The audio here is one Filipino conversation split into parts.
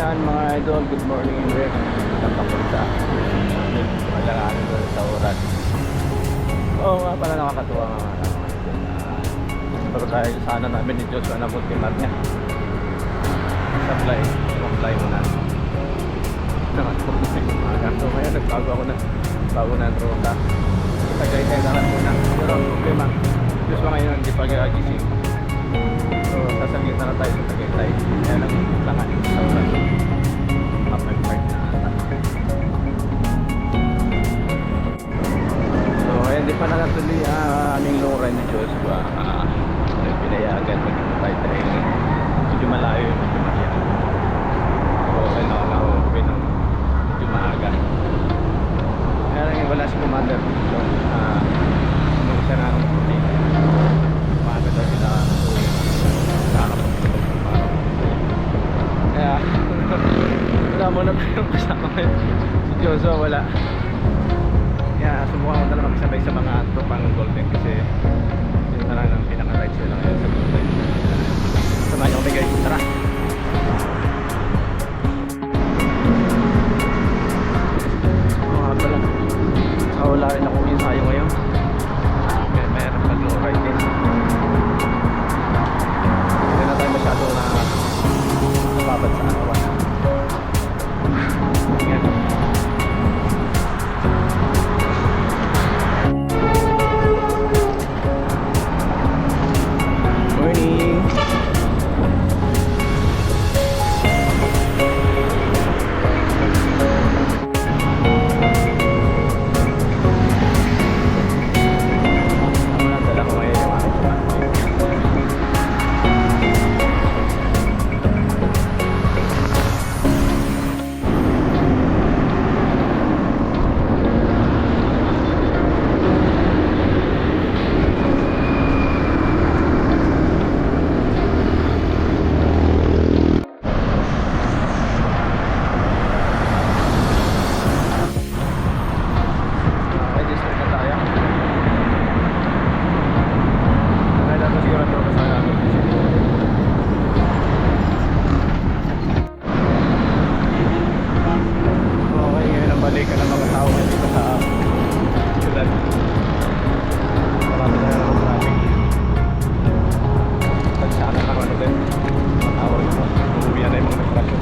Ayan mga idol, good morning in there. Napapunta. Malanganin doon sa oras. Oo nga pala, nakakatuwa nga mga idol. Pero dahil sana namin ni Diyos na multimar niya. Supply muna. Nakatulog yung umaga. So ngayon nagbago ako na ang ruta. Tagaytay na lang muna. Pero ang problema, Diyos pa ngayon hindi pa gising. So sasaglit na tayo sa Tagaytay. Kaya lang langanin sa oras. Upper part na. So ayan, di pa nakatuloy aming long run ni Diyos. Pinayagan magkita tayo training. Medyo malayo yung medyo maya. So okay na ako medyo maaga. Kaya lang wala si commander. So nung siya na akong puti. Maaga daw sila nakakapagpulog ng araw. Kaya wala mo na yung kasama ko si Joshua, wala. Kaya subukan ko na lang makisabay sa mga tropang golden kasi yun na lang ang pinaka-right sila ngayon sa golden. Samahan niyo kami guys, tara! Wala rin akong ensayo ngayon. Kaya mayroon mag-low ride din. Hindi na tayo masyado na nababad sa arawan. Yan. Morning! Balik ka ng mga tao dito sa siyudad. Marami na lang ang traffic. Tagsaan na ano din. Matawag ito. Umuwihan na yung mga nagprasyon.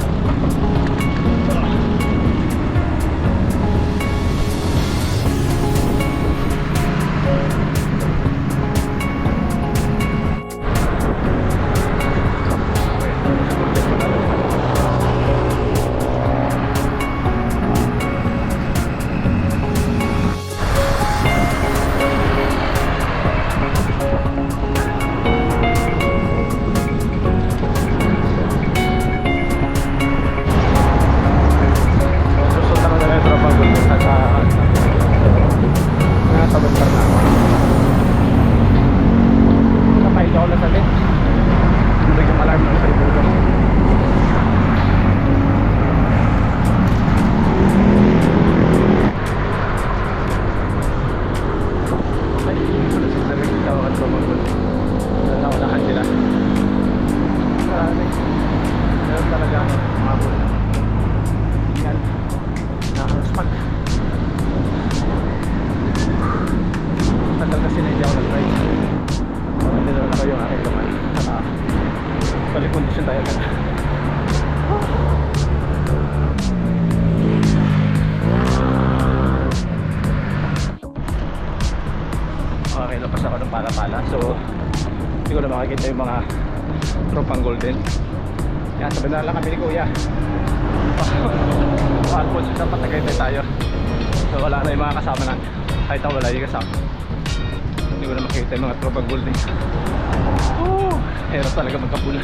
Balik kondisyon tayo na. Okay, lapas ako ng pala-pala. So hindi ko na makikita yung mga tropang golden. Yan, sabi na lang kami ni Kuya. Almost sa Tagaytay tayo. So wala na yung mga kasama na. Kahit ako wala yung kasama. Hindi ko na makikita yung mga tropang golden. Hirap talaga magkapula.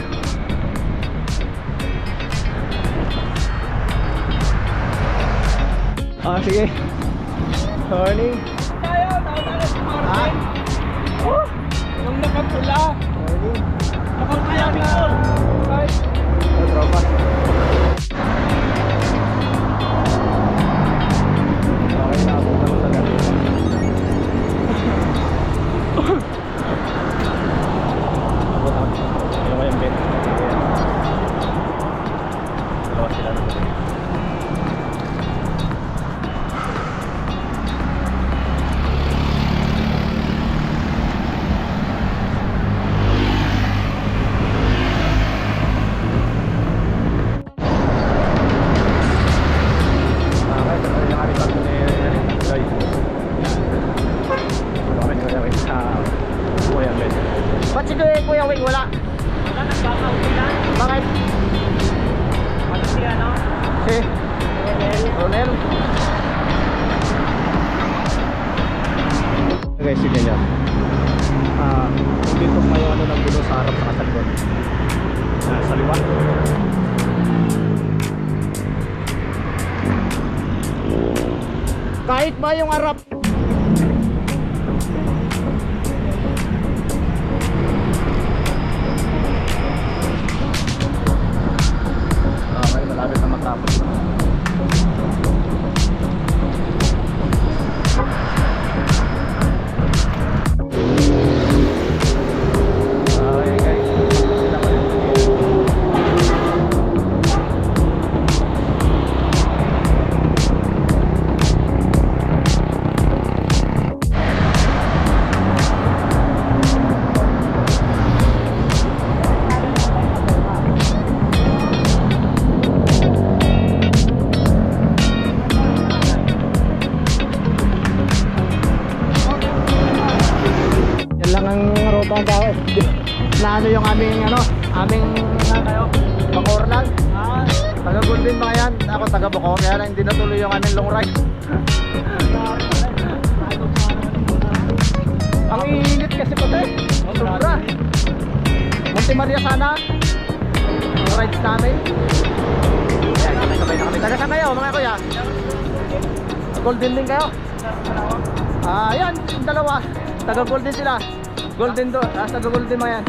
Sige. Morning. Tayo sa Martin. Yung nakapula. Morning. Nakakaya Bicol. Right. Tropa. Okay na ako sa gabi. Ano ba yung bed? Dalawa sila na. tricycle niya. Dito may ano ng gulo sa harap sa likod. Sa liwa. Kahit ba yung harap. Okay, malapit na matapos. Okay guys, sila pa rin. Yan lang ang ruta ng tao eh. Na ano yung aming kayo, Bacoor lang. Taga Golden ba yan? Ako taga Bacoor, kaya lang hindi natuloy yung aming long ride. Ang init kasi pati, sobra. Monte Maria sana ang rides namin. Ayan, sabay na kami. Taga saan kayo mga kuya? Golden din kayo? Ayan, yung dalawa. Taga Golden sila. Golden do, taga Golden mo yan.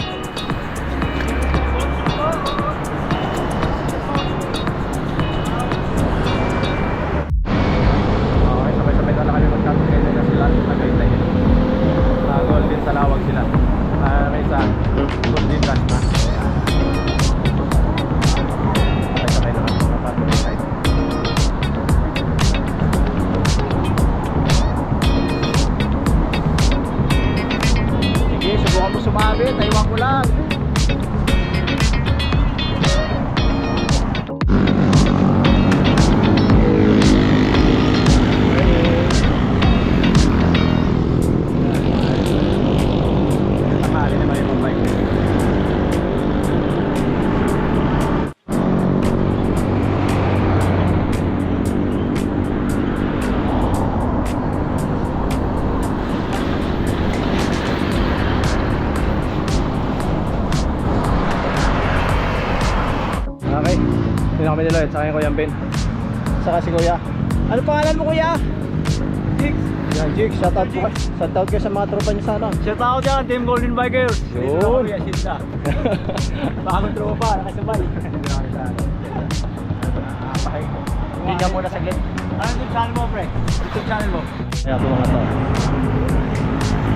Okay, sabay-sabay na kami magkatugay na sila. Tagaytay. Golden Salawag sila. May isa Golden Rush na. Sabay-sabay na kami magkatugay. Sige, subukan mo sumabit. Taiwan ko lang. Tanghali naman yung bike. Okay, hindi na kami nila. Sa akin Kuya Ben. Saka si Kuya. Ano pangalan mo Kuya? Jigs. Yan, Jigs. Shoutout po kayo. Shoutout kayo sa mga tropa niyo sana. Shout out dyan, Team Golden Bikers. Yun. Bagong tropa, nakasabay. Hindi muna saglit. Ano yung channel mo, pre? YouTube channel mo? Kaya po mga to.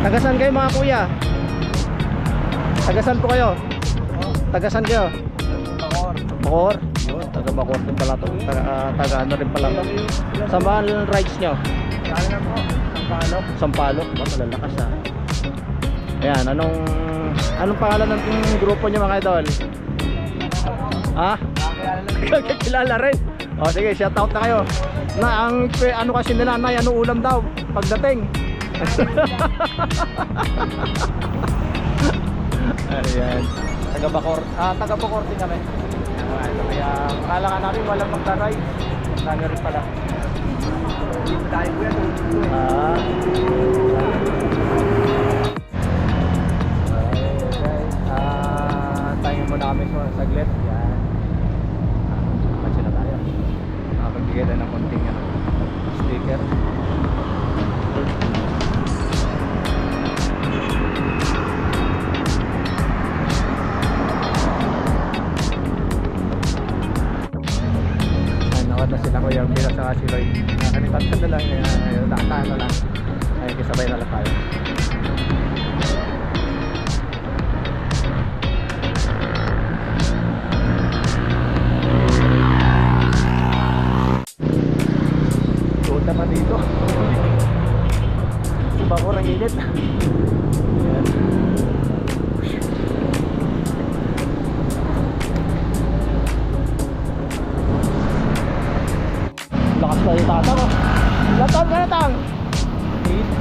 Tagasan kayo mga kuya? Tagasan po kayo? Tagasan kayo? Bacoor. Bacoor? Yun, taga Bacoor din pala to. Taga ano rin pala to. Saan rides nyo? Channel na po. Sampalok. Sampalok? Ba, malalakas ha. Ayan, anong pangalan ng grupo nyo mga idol? Ha? Kakilala rin. O sige, shoutout na kayo. Na ang ano kasi nila, Nay, ano ulam daw pagdating. Ayan. Taga Bacoor. Taga Bacoor din kami. Kaya akala ka namin walang magda-ride. Nami rin pala. Dito tayo po yan. Tayo muna kami sa saglit. Yan. Kasi na tayo. Nakapagbigay tayo ng konting sticker. Nakawad na sila Kuya Bila sa si Roy. Nakalimutan na lang. Nakatahan na lang. Ay, kisabay na lang tayo. Naman dito Bacoor ang init. Ayan. Lakas pa yung tatang oh. Ilang taon ka na tang?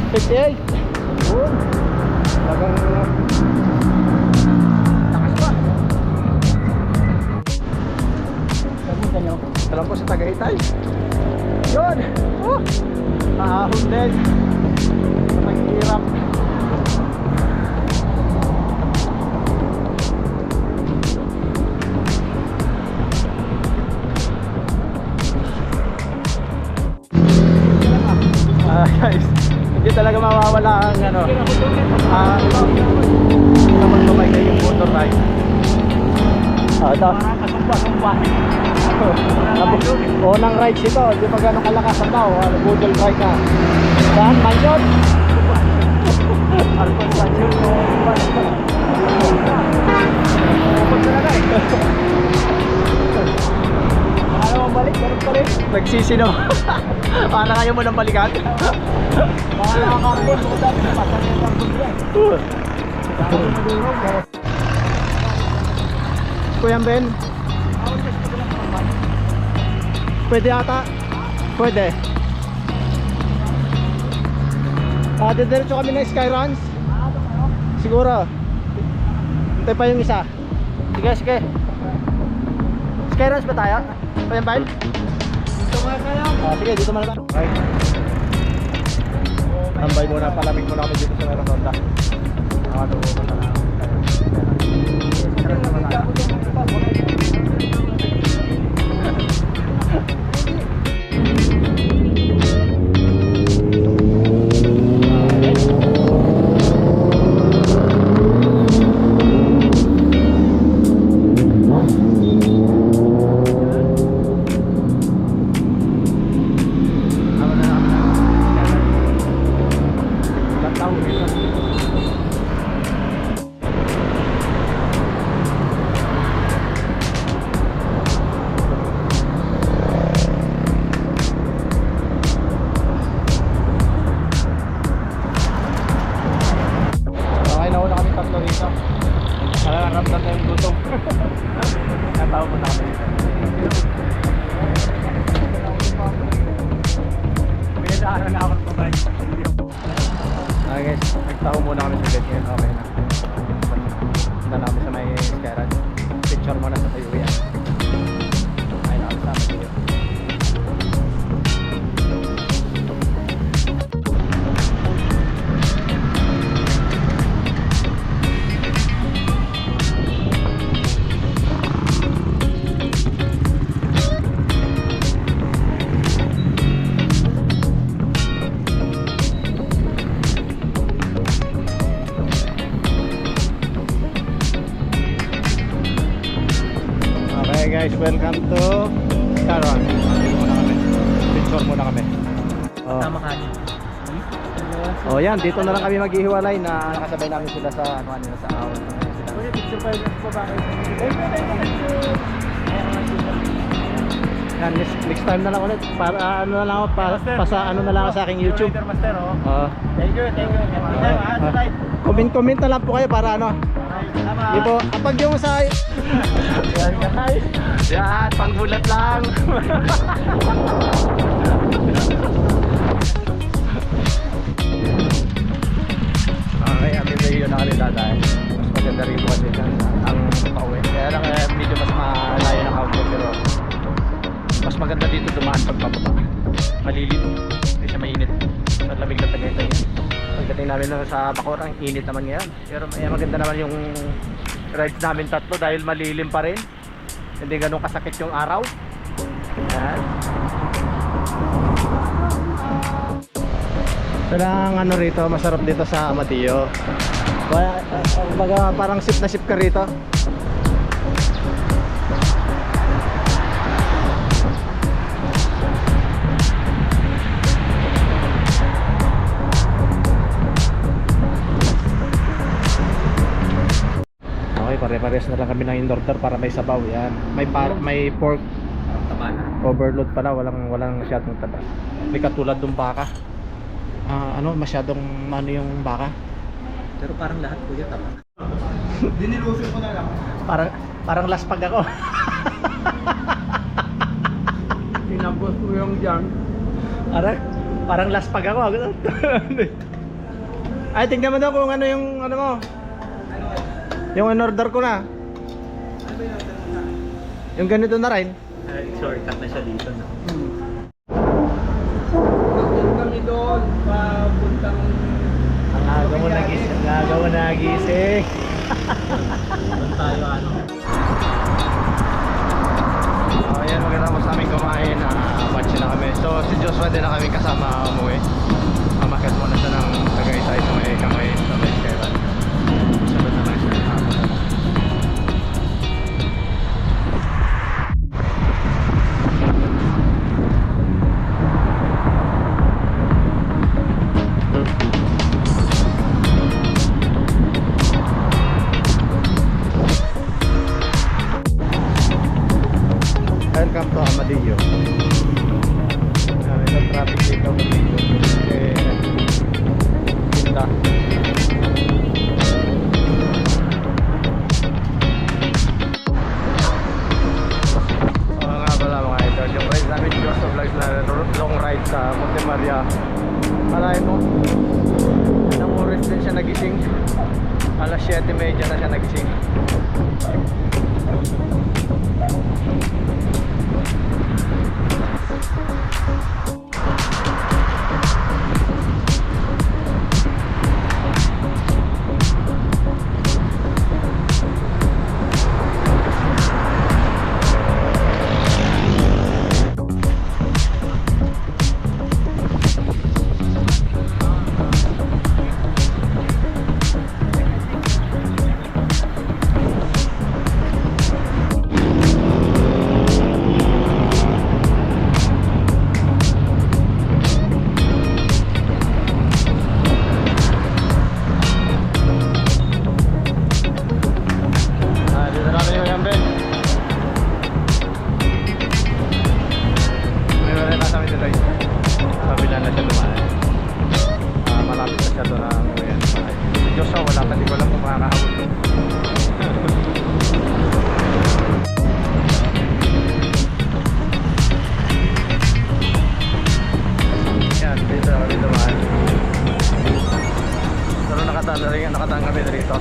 58. Yun. Lagang lakas pa. Sabutan nyo. Salam po sa Tagaytay. Yun! Ahon din sa maghihirap. Ito. Parang kasumba-sumba. Unang rides ito, hindi pa gano'ng kalakas ang tao. Budol ride na. Saan? Mansion? Alpon sa yun. Upod ka na na eh. Ayaw mo balik, ganun pa rin. Nagsisino. Para kayo mo nang balikan. Mga nakakambon, bukod dati na pasan yung kambon yan. Dami mo durog, pero Kuya Ben, pwede ata? Pwede. Diretso kami ng Skyruns. Siguro. Hintay pa yung isa. Sige, sige. Skyruns ba tayo? Kuya Ben? dito nga kayo. Sige, dito muna tayo. Okay. Tambay muna, palamig muna kami dito sa Meron Honda. Nakatubo ko na lang. Okay, nauna kami tatlo rito. Nararamdam na yung gutom. Natawa mo na kami. Pinadaanan na ako ng pabay. Okay guys, nagtaho muna kami sa bed ngayon. Okay na. Punta na kami sa may Skyran. Picture muna sa tayo yan. Okay na kami sa tayo. Okay guys, welcome to Skyran. Muna kami. Picture muna kami. Oh. Tama kanin. Oh yan, dito na lang kami maghihiwalay na nakasabay namin sila sa ano nila sa awal. Uy, picture pa yun sa bahay. Yan, next time na lang ulit para ano na lang ako sa ano na lang ako sa aking YouTube. Master, oh. Oh. Thank you, thank you. Comment na lang po kayo para ano. Di po, kapag yung sa yan guys. Yan, panggulat lang. Okay, amin na yun na kami dadaan. Mas maganda rito kasi dyan ang pauwi. Kaya lang medyo mas malayo ng auto pero mas maganda dito dumaan pag pababa. Malilim, hindi siya mainit. At lamig na Tagaytay. Pagdating namin sa Bacoor, ang init naman ngayon. Pero maganda naman yung rides namin tatlo dahil malilim pa rin. Hindi ganun kasakit yung araw. Yan. So lang ano rito, masarap dito sa Amatillo. Baga parang sip na sip ka rito. Okay, pare-pares na lang kami ng in-order para may sabaw. Yan. May pork Taba na. overload pala, walang masyadong taba. May katulad ng baka. Masyadong ano yung baka. Pero parang lahat po yun taba. Dinilusin ko na lang. Parang laspag ako. Tinapos ko yung dyan. Parang laspag ako. Ay, tingnan mo daw kung ano yung ano mo. Yung in-order ko na. Yung ganito na rin. Shortcut na siya dito, no? Kami doon, papuntang... Ang aga mo nagising. Doon tayo, ano? Ayan, magkatapos namin kumain. Watch na kami. So, si Joshua din na kami kasama umuwi. Mamakit muna siya ng Tagaytay sa may kamay sa may Skyran. Sunod na lang siya. welcome to Amadillo. Ito traffic dito Amadillo. Ganda. Oo nga pala mga idol, yung ride namin Diyos of Vlogs na long ride sa Monte Maria. Malayo mo, ng oras din siya nagising. Alas 7:30 na siya nagising. Dito na kami yung Ben. May wala na kami dito. Kabila na siya dumaan. Malapit na siya doon ang uyan. Si Joshua wala pa, di ko lang kung makakahabol. Yan, dito na kami dumaan. Pero nakataan kami dito.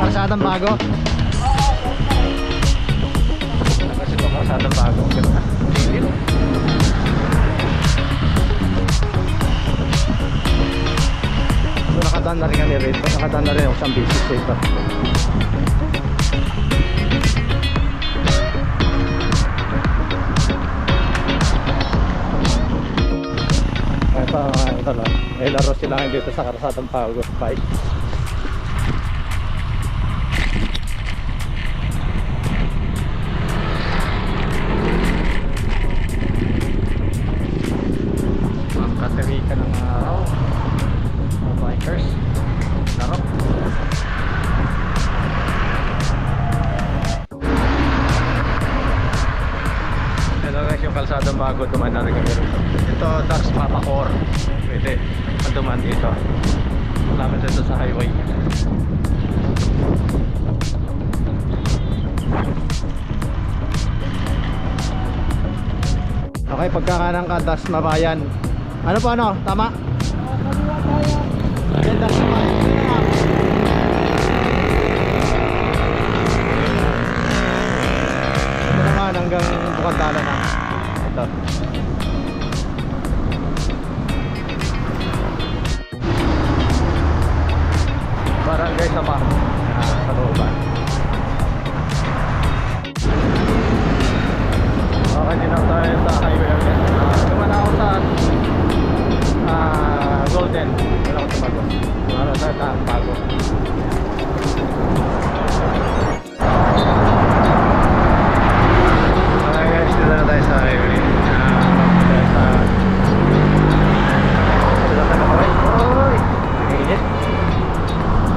Kalsadang bago. Kasi ito kalsadang bago. Ganda. Lilit. So, nakadaan na rin kami rito. Nakadaan na rin ako sa business dito. Ito lang. Eh, laro sila ngayon dito sa kalsadang bago. Bye. Katerika ng araw, mga bikers, laro. Ito guys yung kalsadang bago, dumaan na rin kami rito. Ito Dax Mapacor, pwede dumaan dito, malapit dito sa highway. Okay, pagkakanan ka Das Mabayan. Ano po ano? Tama? Yan, Das Mabayan. Ito naman hanggang Bukantala na. Ito. Barangay Sama. Sa looban. Okay, din ako tayo sa highway again. Duman ako sa Golden. Wala ako sa Bago. Wala sa Bago. Okay guys, dito na tayo sa highway. Tayo sa dito na kami. Oy! Init.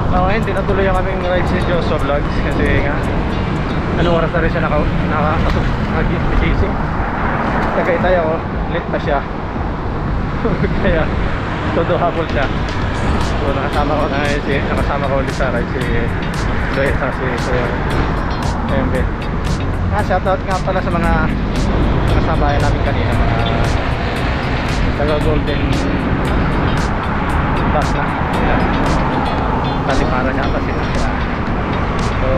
Okay, hindi natuloy ang aming ride si Joshua Vlogs kasi nga anong oras na rin siya nakagising. Tagaytay ako, late pa siya. Kaya todo hapon siya. So nakasama ko ulit sa ride si Doy at si MB. Shoutout nga pala sa mga kasabayan namin kanina, mga taga Golden bus na. Talipara siya ata sila. So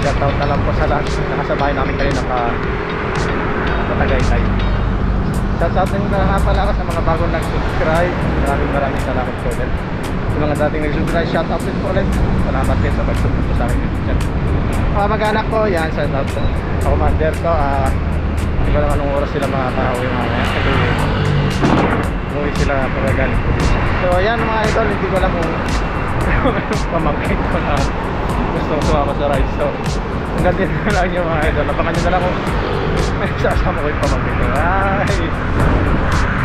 shoutout na lang po sa lahat nakasabay namin kanina pa Tagaytay. Shoutout din nga pala ako sa mga bagong nag-subscribe. Maraming salamat po ulit. Sa mga dating nag-subscribe, shoutout din po ulit. Salamat din sa pag-subscribe po sa akin. Mga mag-anak ko, yan, shoutout po. Sa commander ko, hindi ko lang anong oras sila makakahawi mamaya kasi umuwi sila pagagal. So yan mga idol, hindi ko alam kung pamangkin ko na gustong sumama sa ride. So, hanggang din na lang yung mga idol. Napangan nyo na lang kung may sasama ko yung pamangkin ko. Ay!